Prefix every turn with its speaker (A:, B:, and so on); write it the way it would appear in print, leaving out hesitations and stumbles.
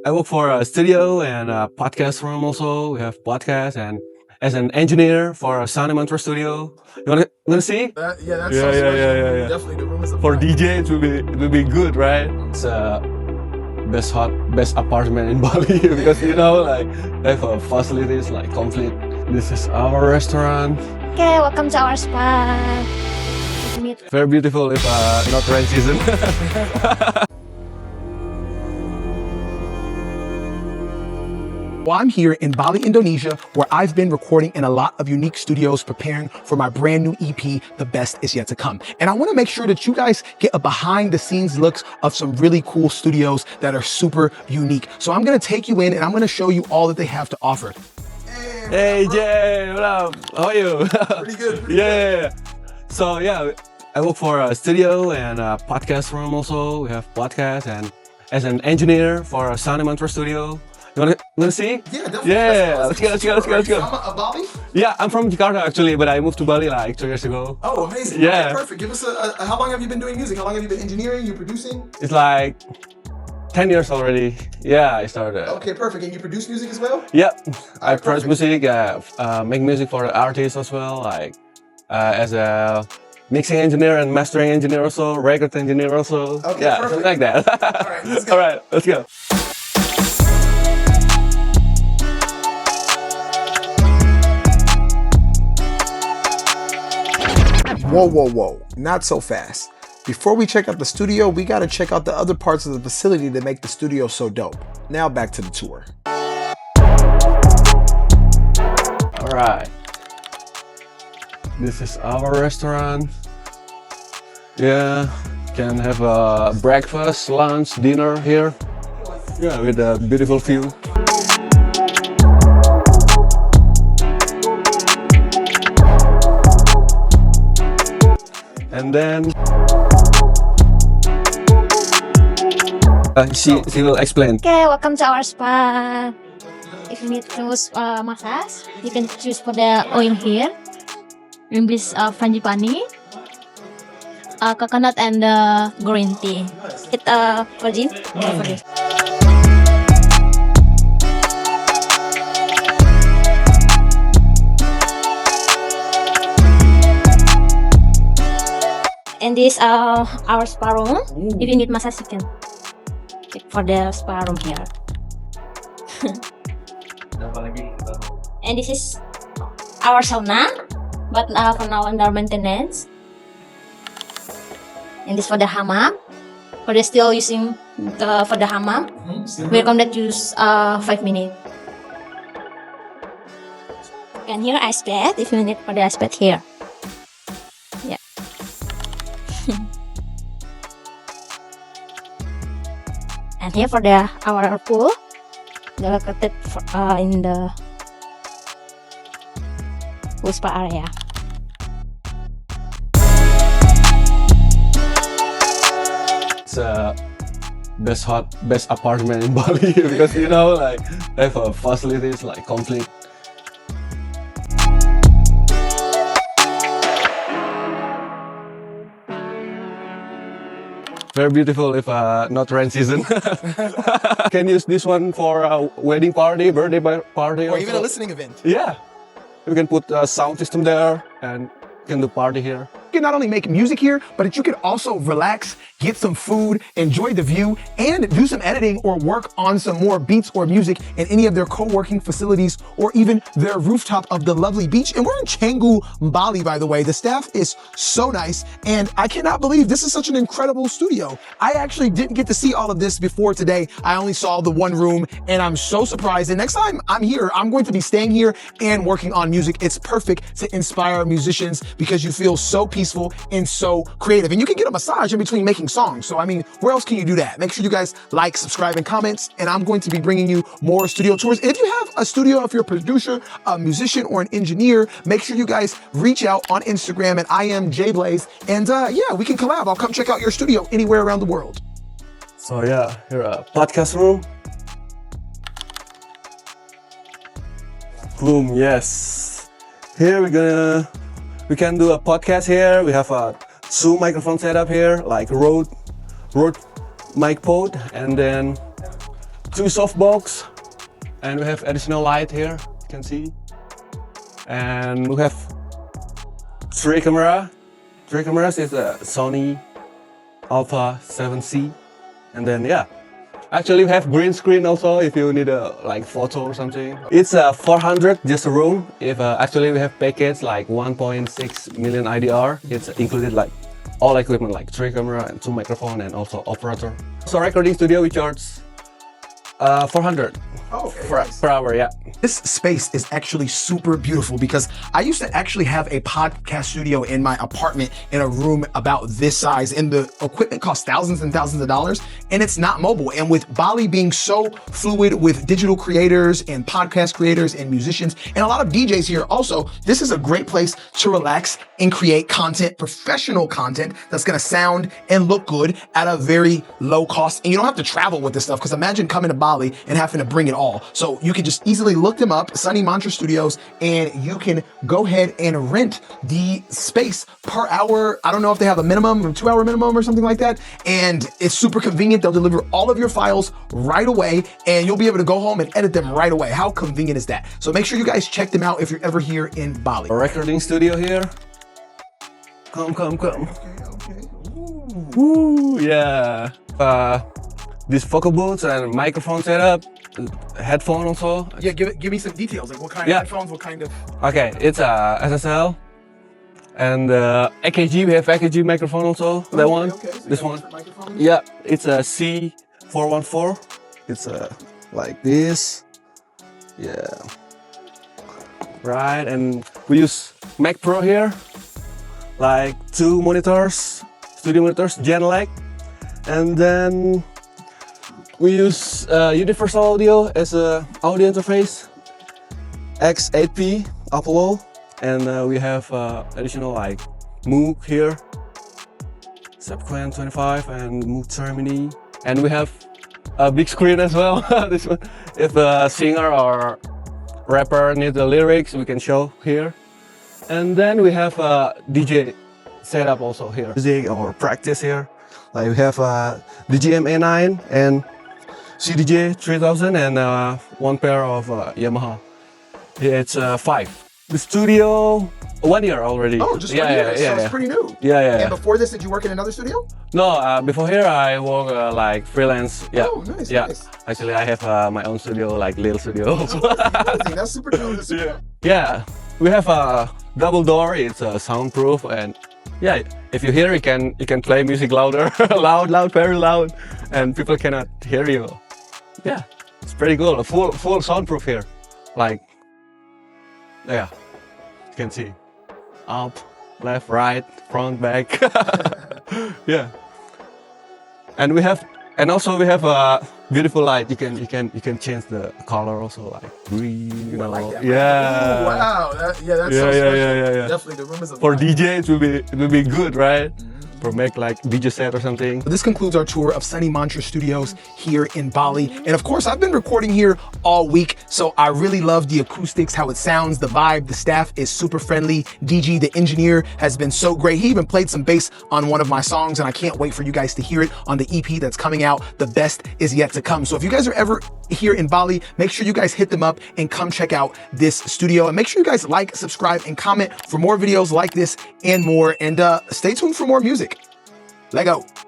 A: I work for a studio and a podcast room also. We have podcast and as an engineer for a sound and mantra studio. You wanna see?
B: That
A: Yeah,
B: sounds
A: yeah,
B: special.
A: yeah, yeah, yeah.
B: Definitely, the room is a
A: For
B: vibe.
A: DJ, it will be good, right? It's best apartment in Bali because like they have facilities like complete. This is our restaurant.
C: Okay, welcome to our spa.
A: Very beautiful if not rain season.
B: Well, I'm here in Bali, Indonesia, where I've been recording in a lot of unique studios preparing for my brand new EP, The Best Is Yet to Come. And I want to make sure that you guys get a behind the scenes looks of some really cool studios that are super unique. So I'm going to take you in and I'm going to show you all that they have to offer.
A: Hey Jay, what up? How are you?
B: Pretty good.
A: Yeah. So I work for a studio and a podcast room also. We have podcast and as an engineer for a sound and mantra studio. You wanna see?
B: Yeah, definitely.
A: Yeah, let's go.
B: From Bali?
A: Yeah, I'm from Jakarta actually, but I moved to Bali like 2 years ago.
B: Oh, amazing.
A: Yeah.
B: Okay, perfect. Give us how long have you been doing music? How long have you been engineering? You producing?
A: It's like 10 years already. Yeah, I started.
B: Okay, perfect. And you produce music as well?
A: Yeah, I
B: Alright,
A: produce
B: perfect.
A: music, make music for the artists as well, like as a mixing engineer and mastering engineer also, record engineer also.
B: Okay,
A: yeah,
B: perfect.
A: something like that.
B: Alright, let's go.
A: All right, let's go.
B: Whoa. Not so fast. Before we check out the studio, we gotta check out the other parts of the facility that make the studio so dope. Now back to the tour.
A: All right. This is our restaurant. Yeah, can have a breakfast, lunch, dinner here. Yeah, with a beautiful view. And then she will explain.
C: Okay, welcome to our spa. If you need to massage, you can choose for the oil here. English frangipani, coconut and green tea. It virgin. Okay, for this. And this our spa room. If you need massage, you can check for the spa room here. And this is our sauna, but for now under maintenance. And this for the hammam. For the still using for the hammam, we recommend use 5 minutes. And here ice bath if you need for the ice bath here. Yeah. And here for the our pool, located in the pool spa area.
A: It's best apartment in Bali because like they have facilities like complete. Very beautiful if not rain season. Can use this one for a wedding party, birthday party,
B: Or even a
A: also.
B: listening event.
A: Yeah, we can put a sound system there and can do party here.
B: You can not only make music here, but that you can also relax, get some food, enjoy the view, and do some editing or work on some more beats or music in any of their co-working facilities or even their rooftop of the lovely beach. And we're in Canggu, Bali, by the way. The staff is so nice, and I cannot believe this is such an incredible studio. I actually didn't get to see all of this before today. I only saw the one room, and I'm so surprised. And next time I'm here, I'm going to be staying here and working on music. It's perfect to inspire musicians because you feel so peaceful and so creative. And you can get a massage in between making songs. So, I mean, where else can you do that? Make sure you guys like, subscribe, and comments. And I'm going to be bringing you more studio tours. And if you have a studio, if you're a producer, a musician, or an engineer, make sure you guys reach out on Instagram at I am JBlaze. And yeah, we can collab. I'll come check out your studio anywhere around the world.
A: So yeah, here podcast room. Boom, yes. Here we can do a podcast here. We have a Zoom microphone setup here, like Rode mic pod, and then 2 softbox, and we have additional light here, you can see. And we have 3 camera. 3 cameras is a Sony Alpha 7C. And then yeah, actually we have green screen also if you need a like photo or something. It's 400 just a room. If actually we have package like 1.6 million IDR. It's included like all equipment like 3 camera and 2 microphone and also operator. So recording studio we charge 400 per hour, yeah.
B: This space is actually super beautiful because I used to actually have a podcast studio in my apartment in a room about this size, and the equipment costs thousands and thousands of dollars, and it's not mobile. And with Bali being so fluid with digital creators and podcast creators and musicians and a lot of DJs here also, this is a great place to relax and create content, professional content that's gonna sound and look good at a very low cost. And you don't have to travel with this stuff, because imagine coming to Bali and having to bring it all. So you can just easily look them up, Sunny Mantra Studios, and you can go ahead and rent the space per hour. I don't know if they have a minimum or 2-hour minimum or something like that. And it's super convenient. They'll deliver all of your files right away, and you'll be able to go home and edit them right away. How convenient is that? So make sure you guys check them out if you're ever here in Bali.
A: A recording studio here. Come.
B: Okay.
A: Ooh, yeah. This vocal booths and microphone setup, headphone also.
B: Yeah, give me some details. Like what kind of headphones, what kind of...
A: Okay, it's SSL. And AKG, we have AKG microphone also. That one.
B: Okay. So
A: this one. Yeah, it's a C414. It's like this. Yeah. Right, and we use Mac Pro here. Like 2 monitors, studio monitors, Genelec. And then we use Universal Audio as a audio interface, X8P Apollo, and we have additional like Moog here, Subsequent 25 and Moog Termini, and we have a big screen as well. This one, if a singer or rapper needs the lyrics, we can show here. And then we have a DJ setup also here, music or practice here. Like we have a DJM A9 and CDJ 3000 and 1 pair of Yamaha. It's 5. The studio, 1 year already.
B: Oh, just 1 year. So it's pretty new.
A: Yeah.
B: And before this, did you work in another studio?
A: No, before here I work like freelance. Yeah.
B: Oh, nice.
A: Yeah.
B: Nice.
A: Actually, I have my own studio, like little studio.
B: Amazing. That's super cool.
A: Yeah. We have a double door. It's soundproof, and yeah, if you hear, you can play music louder, loud, very loud, and people cannot hear you. Yeah, it's pretty cool. Full soundproof here. Like, yeah, you can see up, left, right, front, back. Yeah, and we have a beautiful light. You can change the color also, like green. You know,
B: like that.
A: Yeah.
B: Ooh, wow. That's so special.
A: Yeah.
B: Definitely, the room is
A: For DJ, it will be good, right? For make like DJ set or something.
B: This concludes our tour of Sunny Mantra Studios here in Bali. And of course, I've been recording here all week, so I really love the acoustics, how it sounds, the vibe. The staff is super friendly. DG, the engineer, has been so great. He even played some bass on one of my songs, and I can't wait for you guys to hear it on the EP that's coming out. The best is yet to come. So if you guys are ever here in Bali, make sure you guys hit them up and come check out this studio. And make sure you guys like, subscribe, and comment for more videos like this and more. And stay tuned for more music. Lego.